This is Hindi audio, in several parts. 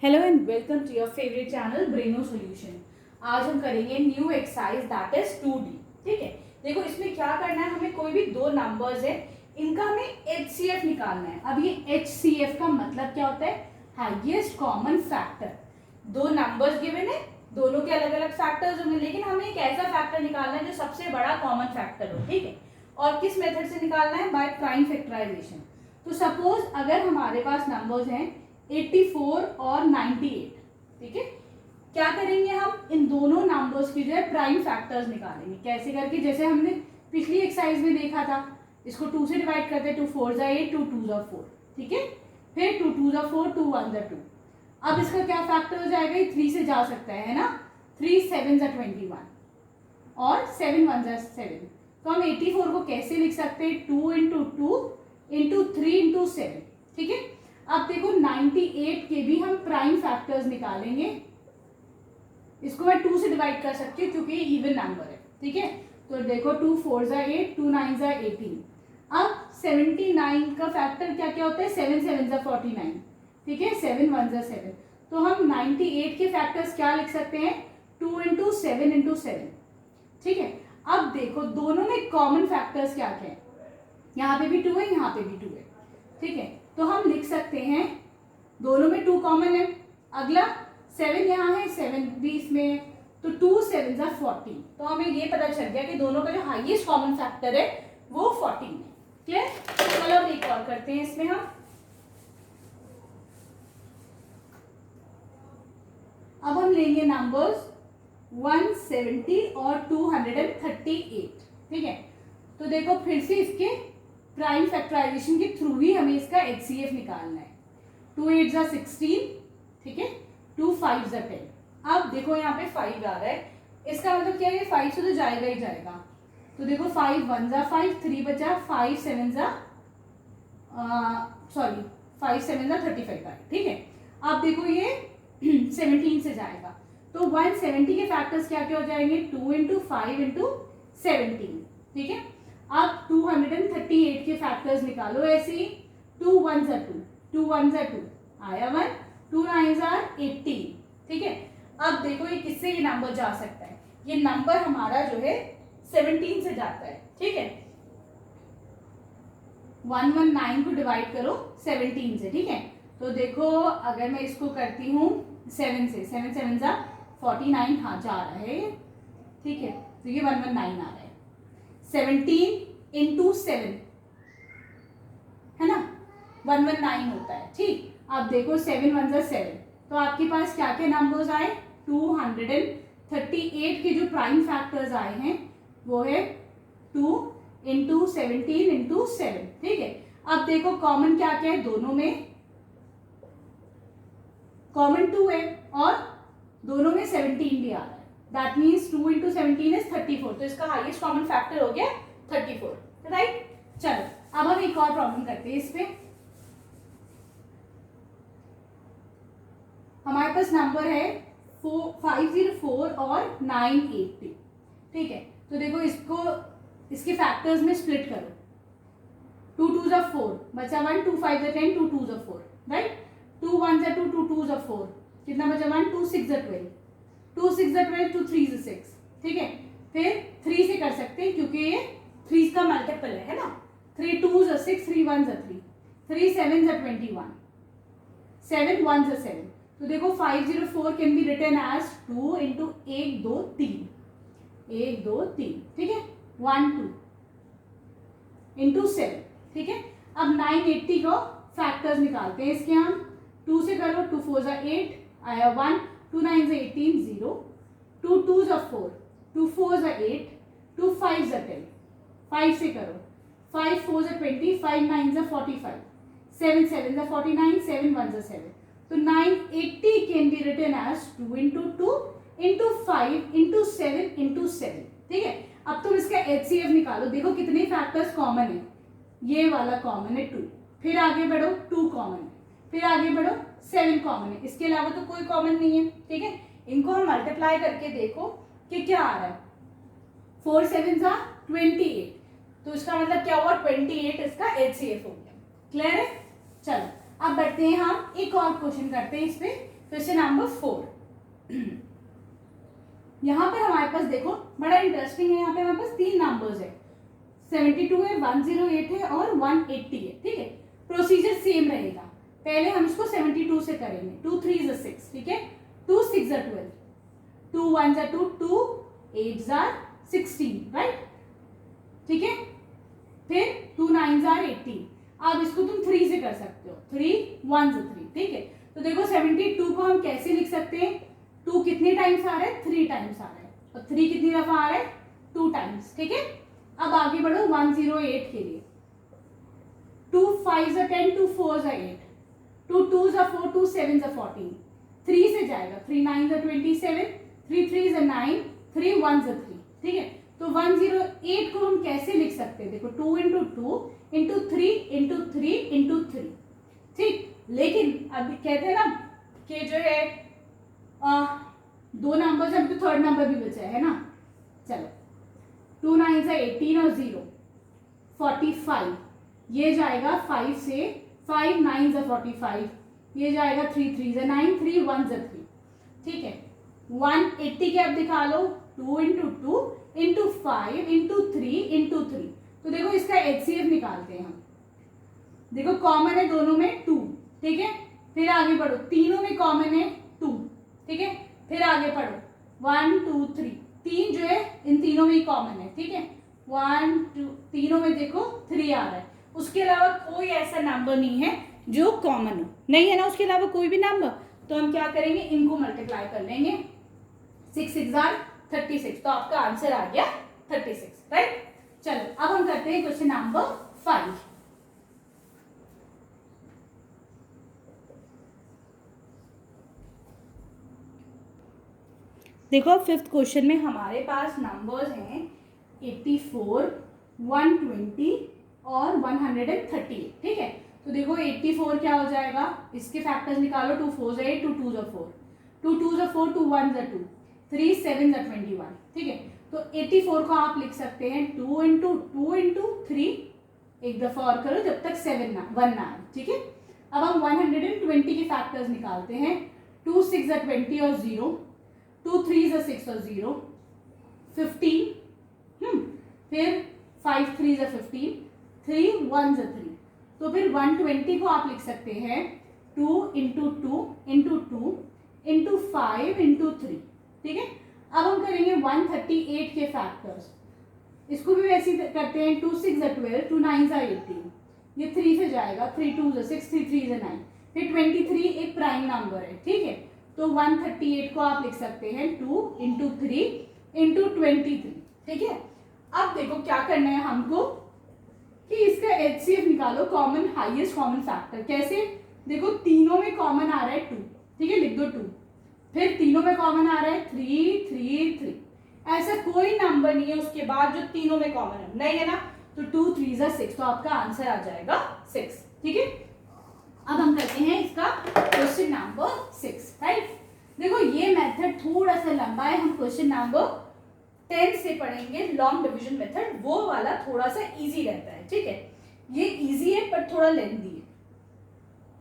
Hello and welcome to your favourite channel Braino Solution. आज हम करेंगे new exercise that is 2D। ठीक है, देखो इसमें क्या करना है, हमें कोई भी दो नंबर्स है, इनका हमें HCF निकालना है। अब ये HCF का मतलब क्या होता है? Highest common factor. दो नंबर्स गिवन है, दोनों के अलग अलग फैक्टर्स होंगे, लेकिन हमें एक ऐसा फैक्टर निकालना है जो सबसे बड़ा कॉमन फैक्टर हो। ठीक है, और किस मेथड से निकालना है? By prime factorization. तो सपोज अगर हमारे पास नंबर्स हैं 84 और 98, ठीक है, क्या करेंगे हम? इन दोनों नंबर्स की जो है प्राइम फैक्टर्स निकालेंगे। कैसे करके? जैसे हमने पिछली एक्सरसाइज में देखा था, इसको 2 से डिवाइड करते हैं, 2 4 जा 8, 2 2 जा 4, ठीक है, फिर 2 2 जा 4, 2 1 जा 2। अब इसका क्या फैक्टर हो जाएगा? ये 3 से जा सकता है ना, 3 7 जा 21 और 7 1 जा 7। तो हम 84 को कैसे लिख सकते हैं? 2 इंटू 2 इंटू 3 इंटू 7। ठीक है, अब देखो 98 के भी हम प्राइम फैक्टर्स निकालेंगे। इसको मैं 2 से डिवाइड कर सकती हूँ क्योंकि ये इवन नंबर है। ठीक है, तो देखो 2 4 जा 8, 2 9 जा 18। अब 79 का फैक्टर क्या क्या होता है? 7 7 जा 49, ठीक है, 7 1 जा 7। तो हम 98 के फैक्टर्स क्या लिख सकते हैं? 2 इंटू 7 इंटू 7। ठीक है, अब देखो दोनों में कॉमन फैक्टर्स क्या क्या है? यहाँ पे भी 2 है, यहाँ पे भी 2 है। ठीक है, तो हम लिख सकते हैं दोनों में 2 कॉमन है। अगला 7 यहाँ है, 7 भी इसमें, तो 2 7 जा 14। तो हमें ये पता चल गया कि दोनों का जो हाईएस्ट कॉमन फैक्टर है वो 14 है। क्लियर? चलो अब एक और करते हैं इसमें हम। अब हम लेंगे नंबर्स 170 और 238। ठीक है, तो देखो फिर से इसके प्राइम फैक्टराइजेशन के थ्रू ही हमें इसका HCF निकालना है। 2 8 जा 16, ठीक है, 2 5 जा 10। अब देखो यहाँ पे 5 आ रहा है, इसका मतलब क्या है? 5 से तो जाएगा ही जाएगा। तो देखो 5 1 जा 5, 3 बचा, 5 7 जा 5 7 जा 35 का। ठीक है, अब देखो ये 17 से जाएगा, तो 170 के फैक्टर्स क्या क्या हो जाएंगे? 2 इंटू 5 इंटू 17। ठीक है, अब 238 के फैक्टर्स निकालो ऐसे ही। 2 1 जा 2, 2 1 जा 2 आया 1, 2 9 जा 18। ठीक है, अब देखो ये किससे ये नंबर जा सकता है? ये नंबर हमारा जो है 17 से जाता है। ठीक है, 119 को डिवाइड करो 17 से। ठीक है, तो देखो अगर मैं इसको करती हूँ 7 से, 7 7 जा 49, हाँ जा रहा है। ठीक है, तो ये 119 आ रहा है। 17 इंटू 7 है ना, 119 होता है। ठीक, अब देखो 7 1 जा 7, तो आपके पास क्या क्या नंबर्स आए? 238 के जो प्राइम फैक्टर्स आए हैं वो है 2 इंटू 17 इंटू 7। ठीक है, अब देखो कॉमन क्या क्या है? दोनों में कॉमन 2 है और दोनों में 17 भी आ रहा है। That means 2 into 17 is 34। तो इसका हाईएस्ट कॉमन फैक्टर हो गया 34। राइट? चलो अब हम एक और प्रॉब्लम करते हैं। इस पे हमारे पास नंबर है 504 और 980। ठीक है, तो देखो इसको इसके फैक्टर्स में स्प्लिट करो। 2 2 जा 4 बचा 1, 2 5 जा 10, 2 2 जा 4। राइट, 2 1 जा 2, 2 2 जा 4, कितना बचा? 1, 2 6 जा 12, 2 6 जा 12, 2 3 जा 6। ठीक है, फिर 3 से कर सकते हैं क्योंकि ये 3 का मल्टीपल है ना। 3 2 जा 6, 3 1 जा 3, 3 7 जा 21, 7 1 जा 7। तो देखो 504 can be written as 2 into 1 2 3, 1 2 3। ठीक है, 1 2 इंटू 7। ठीक है, अब 980 को फैक्टर्स निकालते हैं इसके हम। 2 से करो, 2 4 जा 8 आया 1, 2 9 जा 18 0, 2 2 जा 4, 2 4 जा 8, 2 5 जा 10। 5 से करो, 5 4 जा 20, 5 9 जा 45, 7 7 जा 49, 7 1 जा 7। तो 980 can be written as 2 into 2 into 5 into 7 into 7। ठीक है, अब तुम इसका HCF निकालो। देखो कितने फैक्टर्स कॉमन है? ये वाला कॉमन है 2, फिर आगे बढ़ो 2 कॉमन है, फिर आगे बढ़ो 7 कॉमन है, इसके अलावा तो कोई कॉमन नहीं है। ठीक है, इनको हम मल्टीप्लाई करके देखो कि क्या आ रहा है। 4 7 जा 28, तो इसका मतलब क्या हुआ? 28 इसका HCF हो गया। क्लियर है? चलो अब बढ़ते हैं हम एक और क्वेश्चन करते हैं इस पे क्वेश्चन नंबर 4। यहाँ पर हमारे पास देखो बड़ा इंटरेस्टिंग है, यहाँ पे हमारे पास 3 नंबर्स है, 72 है, 108 है और 180 है। ठीक है, प्रोसीजर सेम रहेगा। पहले हम इसको 72 से करेंगे। 2 3 is 6, ठीक है, 2 6 are 12, 2 1 are 2, 2 8 are 16, राइट। ठीक है, फिर 2 9 are 18। अब इसको तुम 3 से कर सकते हो, 3 1 are 3। ठीक है, तो देखो 72 को हम कैसे लिख सकते हैं, 2 कितने टाइम्स आ रहा है, 3 टाइम्स आ रहा है, और 3 कितनी दफा आ रहा है, 2 टाइम्स। ठीक है, अब आगे बढ़ो 108 के लिए। 2 5 are 10, 2 4 are 8, 2 2 are 4, 2 7 are 14, 3 से जाएगा, 3 9 are 27, 3 3 are 9, 3 1 are 3। ठीक है, तो 108 को हम कैसे लिख सकते हैं, देखो 2 into 2 into 3 into 3 into 3। ठीक, लेकिन अब कहते हैं ना कि जो है 2 नंबर से तो थर्ड नंबर भी बचा है ना। चलो 2 9 are 18 और 0 45, ये जाएगा 5 से, 5 9 are 45, ये जाएगा 3 3 are 9, 3 1 are 3। ठीक है, 180 के अब दिखा लो, 2 into 2 into 5 into 3 into 3। तो देखो इसका HCF निकालते हैं हम। देखो कॉमन है दोनों में 2, ठीक है, फिर आगे बढ़ो, तीनों में कॉमन है 2। ठीक है, फिर आगे पढ़ो 1 2 3, 3 जो है इन तीनों में ही कॉमन है। ठीक है, 1 2, तीनों में देखो 3 आ रहा है, उसके अलावा कोई ऐसा नंबर नहीं है जो कॉमन हो, नहीं है ना उसके अलावा कोई भी नंबर। तो हम क्या करेंगे, इनको मल्टीप्लाई कर लेंगे, 6 6 are 36, तो आपका आंसर आ गया 36, राइट। चलो अब हम करते हैं क्वेश्चन नंबर 5। देखो 5th क्वेश्चन में हमारे पास नंबर्स हैं 84, 120 और 138। ठीक है, तो देखो 84 क्या हो जाएगा, इसके फैक्टर्स निकालो, 2 4 are 8, 2 2 are 4, 2 2 are 4, 2 1 are 2, 3 7 are 21। ठीक है, तो 84 को आप लिख सकते हैं 2 into 2 into 3, एक दफा और करो जब तक 1 ना आए। ठीक है, अब हम 120 के फैक्टर्स निकालते हैं, 2 6 are 20 और 0, 2 3 are 6 और 0, 15, फिर 5 3 are 15, 3 1 are 3। तो फिर 120 को आप लिख सकते हैं 2 into 2 into 2 into 5 into 3। ठीक है, अब हम करेंगे 138 के फैक्टर्स, इसको भी वैसे करते हैं, 2 6 are 12, 2 9 are 18, ये 3 से जाएगा, 3 2 are 6, 3 3 are 9, फिर 23 एक प्राइम नंबर है। ठीक है, तो 138 को आप लिख सकते हैं 2 into 3 into 23। ठीक है, अब देखो क्या करना है हमको कि इसका HCF निकालो, कॉमन हाईएस्ट कॉमन फैक्टर। कैसे, देखो तीनों में कॉमन आ रहा है 2, ठीक है, लिख दो 2, फिर तीनों में कॉमन आ रहा है 3 3 3, ऐसा कोई नंबर नहीं है उसके बाद जो तीनों में कॉमन है, नहीं है ना, तो 2 3 are 6, तो आपका आंसर आ जाएगा 6। ठीक है, अब हम करते हैं इसका क्वेश्चन नंबर 6, राइट। देखो ये मेथड थोड़ा सा लंबा है, हम क्वेश्चन नंबर 10 से पढ़ेंगे, लॉन्ग डिवीजन मेथड, वो वाला थोड़ा सा इजी रहता है। ठीक है, ये इजी है पर थोड़ा लेंथी है।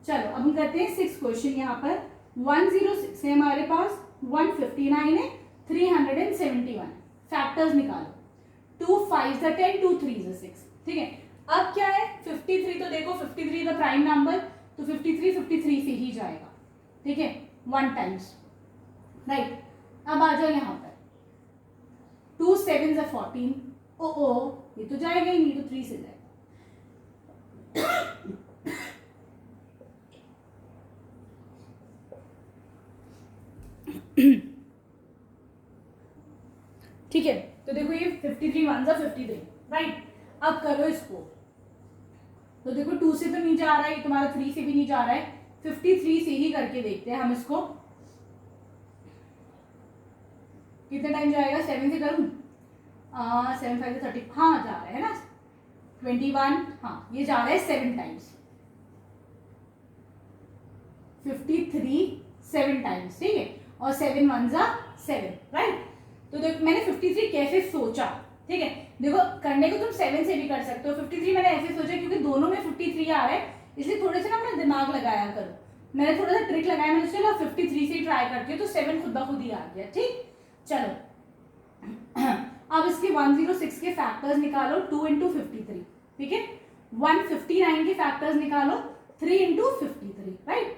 चलो अब हम करते हैं 6 क्वेश्चन। यहाँ पर 106 है हमारे पास, 159 है, 371, फैक्टर्स निकालो, 2 5 are 10, 2 3 are 6। ठीक है, अब क्या है 53, तो देखो 53 का प्राइम नंबर, तो 53 से ही जाएगा। ठीक है, 1 टाइम्स, राइट। अब आ जाओ यहाँ पर 2 7 are 14, ओ ये तो जाएगा ही नहीं, तो 3 से जाएगा। ठीक है, तो देखो ये 53 1 are 53, राइट। अब करो इसको, तो देखो 2 से तो नहीं जा रहा है, ये तुम्हारा 3 से भी नहीं जा रहा है, 53 से ही करके देखते हैं हम इसको, कितने टाइम जाएगा, 7 से करूं, 7 5 30, हाँ जा रहा है ना, 21, हाँ ये जा रहा है 7 टाइम्स, 53 7 टाइम्स। ठीक है, और 7 1 are 7, राइट। तो देखो मैंने 53 कैसे सोचा, ठीक है, देखो करने को तुम 7 से भी कर सकते हो, 53 मैंने ऐसे सोचा क्योंकि दोनों में 53 आ रहा है, इसलिए थोड़े से ना अपना दिमाग लगाया करो। मैंने थोड़ा सा ट्रिक लगाया, मैंने चलो 53 ट्राई करती हूँ तो 7 खुद ब खुद ही आ गया। ठीक, चलो अब इसके 106 के फैक्टर्स निकालो 2 इंटू 53। ठीक है, 159 के फैक्टर्स निकालो 3 इंटू 53, राइट।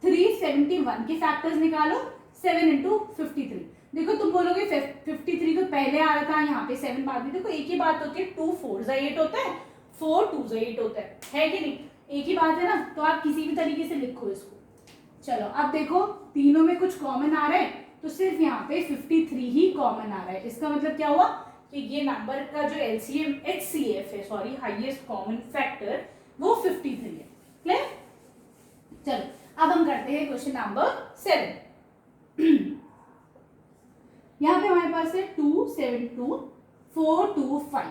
371 के फैक्टर्स निकालो 7 इंटू 53। देखो तुम बोलोगे 53 तो पहले आ रहा था, यहाँ पे 7 बाद में। देखो एक ही बात होती है, 2 4 जा 8 होता है, 4 2 जा 8 होता है कि नहीं, एक ही बात है ना। तो आप किसी भी तरीके से लिखो इसको। चलो अब देखो तीनों में कुछ कॉमन आ रहा है, तो सिर्फ यहाँ पे 53 ही कॉमन आ रहा है। इसका मतलब क्या हुआ कि ये नंबर का जो एलसीएम एचसीएफ है, सॉरी हाईएस्ट कॉमन फैक्टर, वो 53 है। क्लियर? चलो अब हम करते हैं क्वेश्चन नंबर 7। यहाँ पे हमारे पास है 2 7 2 4 2 5,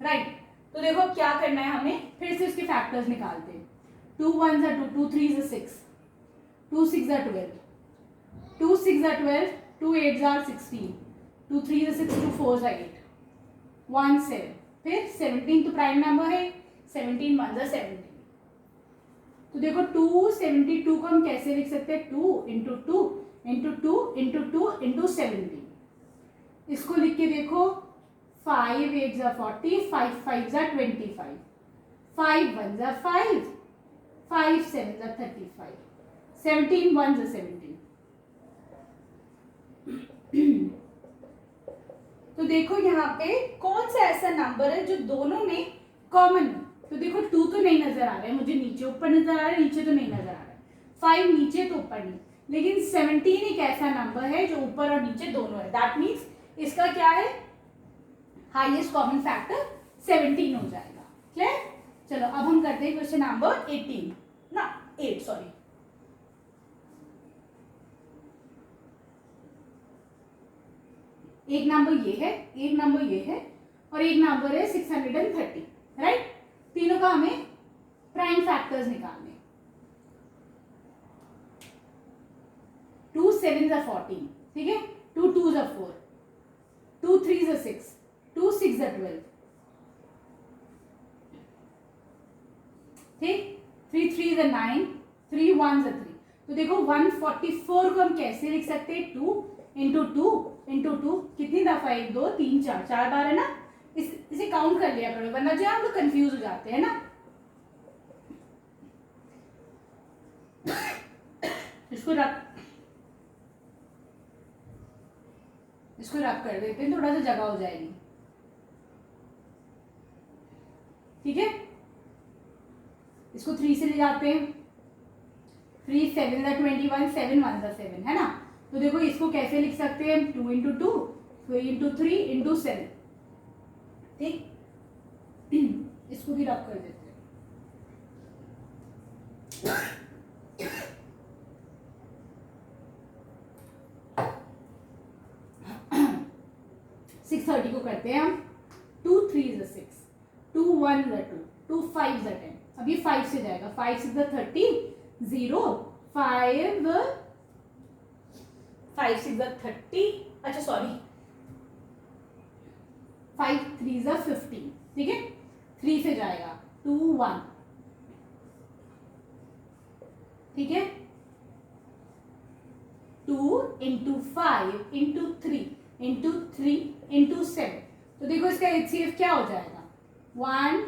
राइट। तो देखो क्या करना है हमें, फिर से उसके फैक्टर्स निकालते हैं। 2 1 जा 2, 2 3 जा 6, 2 6 जा 12, 2 6 जा 12, 2 8 जा 16, 2 3 जा 6, 2 4 जा 8, 1 7, फिर 17 तो प्राइम नंबर है, 17 1 जा 17। तो देखो 272 को हम कैसे लिख सकते हैं, 2 इंटू 2 इंटू 2 इंटू 2 इंटू 17। इसको लिख के देखो, 5 8 जा 40, 5 5 जा 25, 5 1 जा 5, 5 7 जा 35, 17 1 जा 17। तो देखो यहाँ पे कौन सा ऐसा नंबर है जो दोनों में कॉमन है। तो देखो 2 तो नहीं नजर आ रहा है मुझे, नीचे ऊपर नजर आ रहा है, नीचे तो नहीं नजर आ रहा है, 5 नीचे तो ऊपर नहीं, लेकिन 17 एक ऐसा नंबर है जो ऊपर और नीचे दोनों है। दैट मीन्स इसका क्या है, हाईएस्ट कॉमन फैक्टर 17 हो जाएगा। क्लियर? चलो अब हम करते हैं क्वेश्चन नंबर 18 ना 8 सॉरी। एक नंबर ये है, एक नंबर ये है, और एक नंबर है 630, राइट। तीनों का हमें प्राइम फैक्टर्स निकालने। 2 7 जा 14, ठीक है, 2 2 जा 4, 2 3 जा 6, 2 6 जा 12, ठीक, 3 3 जा 9, 3 1 जा 3। तो देखो 144 को हम कैसे लिख सकते हैं, 2 इंटू 2 इंटू 2, कितनी दफा, 1 2 3 4, 4 बार है ना। इसे काउंट कर लिया करो, वरना जो हम लोग कंफ्यूज हो जाते हैं ना। इसको रब कर देते हैं, थोड़ा सा जगह हो जाएगी। ठीक है, इसको 3 से ले जाते हैं, 3 7 जा 21, 7 1 जा 7, है ना। तो देखो इसको कैसे लिख सकते हैं, 2 इंटू 2 3 इंटू 3 इंटू 7, ठीक। इसको भी रब कर देते हैं। 630 को करते हैं हम, 2 3 जा 6, 2 1 जा 2, 2 5 जा 10। अब ये 5 से जाएगा, 5 6 जा 30, 0 5 5 6 जा 30, अच्छा सॉरी 5 3 जा 15, ठीक है। 3 से जाएगा 2 1, ठीक है, 2 इंटू 5 इंटू 3 इंटू 3 इंटू 7। तो देखो इसका एचसीएफ क्या हो जाएगा, 1,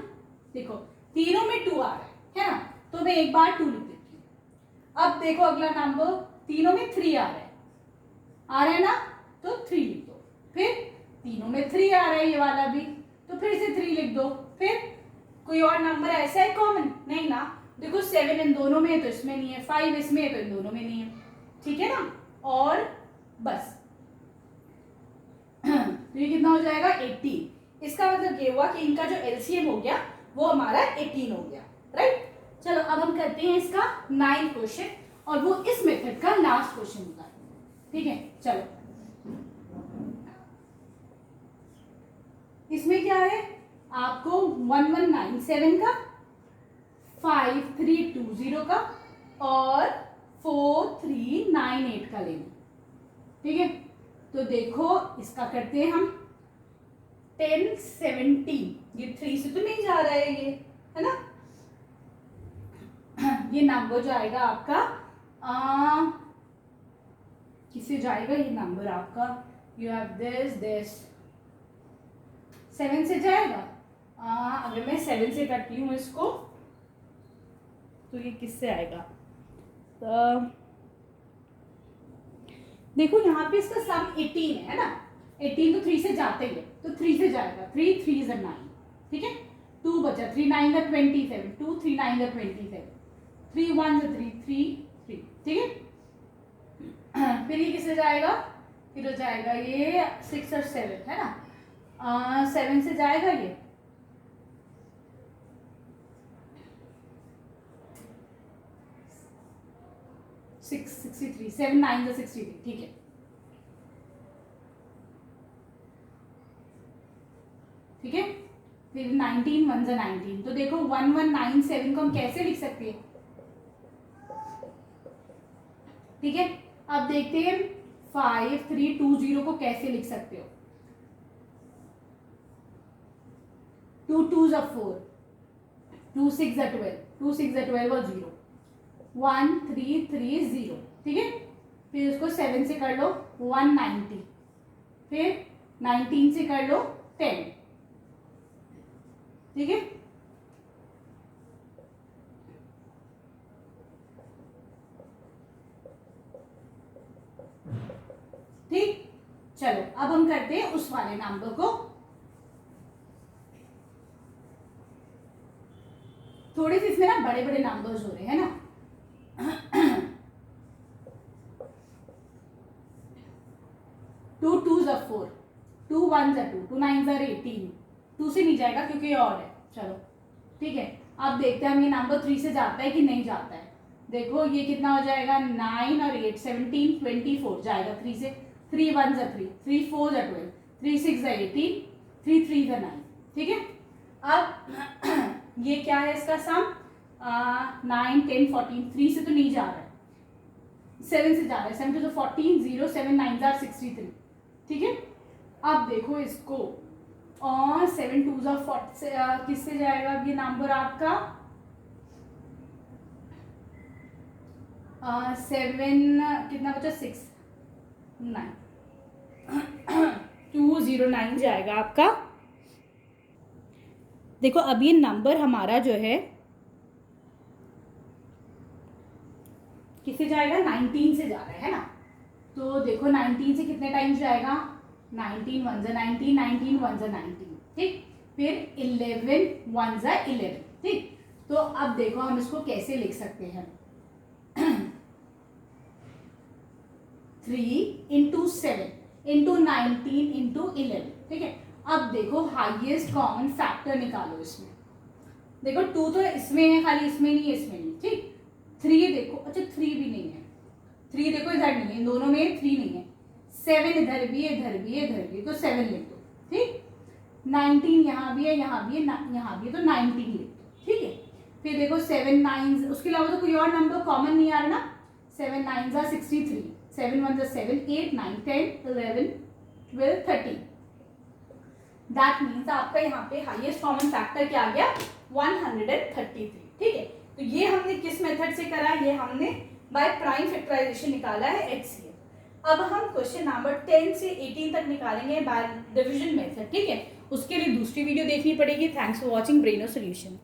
देखो तीनों में 2 आ रहा है ना, तो मैं एक बार 2 लिख देती हूँ। अब देखो अगला नंबर, तीनों में 3 आ रहा है ना, तो 3 लिख दो। फिर तीनों में 3 आ रहा है, ये वाला भी, तो फिर से 3 लिख दो। फिर कोई और नंबर ऐसा है कॉमन, नहीं ना। देखो 7 इन दोनों में है तो इसमें नहीं है, 5 इसमें है तो इन दोनों में नहीं है, ठीक है ना। और बस तो ये कितना हो जाएगा, 18। इसका मतलब ये हुआ कि इनका जो एलसीएम हो गया वो हमारा 18 हो गया, राइट। चलो अब हम करते हैं इसका 9th क्वेश्चन, और वो इस मेथड का लास्ट क्वेश्चन होगा, ठीक है। चलो इसमें क्या है, आपको 1197 का, 5320 का और 4398 का लेना, ठीक है। तो देखो इसका करते हैं हम 1017, ये 3 से तो नहीं जा रहा है ये, है ना। ये नंबर जो आएगा आपका किससे जाएगा ये नंबर आपका, यू हैव दिस 7 से जाएगा। अगर मैं 7 से करती हूँ इसको तो ये किससे आएगा, तो देखो यहाँ पे इसका सम 18 है ना, 18 तो 3 से जाते ही है, तो 3 से जाएगा, 3 3 is 9, ठीक है, 2 बचा, 3 9 is 27, 2 3 9 is 27, 3 1 is 3 3 3, ठीक है। फिर ये किससे जाएगा, फिर हो जाएगा ये 6 और 7 है ना, 7 से जाएगा ये 63, 7 9 is 63, ठीक है। ठीक है, फिर 19 1 is 19, तो देखो 1197 को हम कैसे लिख सकते हैं, ठीक है। अब देखते हैं 5320 को कैसे लिख सकते हो, 2 2s are 4, 2 6 are 12, 2 6 are 12 और 0, 1 3 3 0, ठीक है। फिर उसको 7 से कर लो 190, फिर 19 से कर लो 10, ठीक है। ठीक, चलो अब हम करते हैं उस वाले नंबर को, थोड़े से इसमें ना बड़े बड़े नंबर्स हो रहे हैं ना। 2 2s are 4, 2 1s are 2, 2 9s are 18, 2 से नहीं जाएगा क्योंकि ये और है, चलो ठीक है। अब देखते हैं हम ये नंबर 3 से जाता है कि नहीं जाता है, देखो ये कितना हो जाएगा, 9 और 8 17 24 जाएगा 3 से, 3 1s are 3, 3 4s are 12, 3 6s are 18, 3 3s are 9, ठीक है। अब ये क्या है इसका सम, 9 10 14, 3 से तो नहीं जा रहा है, 7 से जा रहा है, 7 2 14, 0 7 9s are 63, ठीक है। अब देखो इसको, और 7 2s are 40, किससे जाएगा अब ये नंबर आपका, 7 कितना बचा, 6 9 209 जाएगा आपका। देखो अब ये नंबर हमारा जो है किससे जाएगा, 19 से जा रहा है ना, तो देखो 19 से कितने टाइम्स जाएगा, 19 1s are 19, 19 1s are 19, ठीक, फिर 11 1s are 11, ठीक। तो अब देखो हम इसको कैसे लिख सकते हैं, 3 into 7 into 19 into 11, ठीक है। अब देखो हाईएस्ट कॉमन फैक्टर निकालो इसमें, देखो 2 तो इसमें है खाली, इसमें नहीं है, इसमें नहीं, ठीक। 3 देखो, अच्छा 3 भी नहीं है, 3 देखो इधर नहीं है, दोनों में 3 नहीं है, 7 इधर भी है, इधर भी है, इधर भी है, तो 7 लिख दो, ठीक। 19 यहाँ भी है, यहाँ भी है, यहाँ भी है, तो 19 लिख दो, ठीक है। फिर देखो 7 9s, उसके अलावा तो कोई और नंबर कॉमन नहीं आ रहा ना, 7 9s are 63, 7 1s are 7, 8 9 10 11 12 13, that means आपका यहाँ पे हाईएस्ट कॉमन फैक्टर क्या आ गया, 133, ठीक है। तो ये हमने किस मेथड से करा, ये हमने बाय प्राइम फैक्टराइजेशन निकाला है HCF। अब हम क्वेश्चन नंबर 10 से 18 तक निकालेंगे बाय डिवीजन मेथड, ठीक है। उसके लिए दूसरी वीडियो देखनी पड़ेगी। Thanks for watching Braino solution.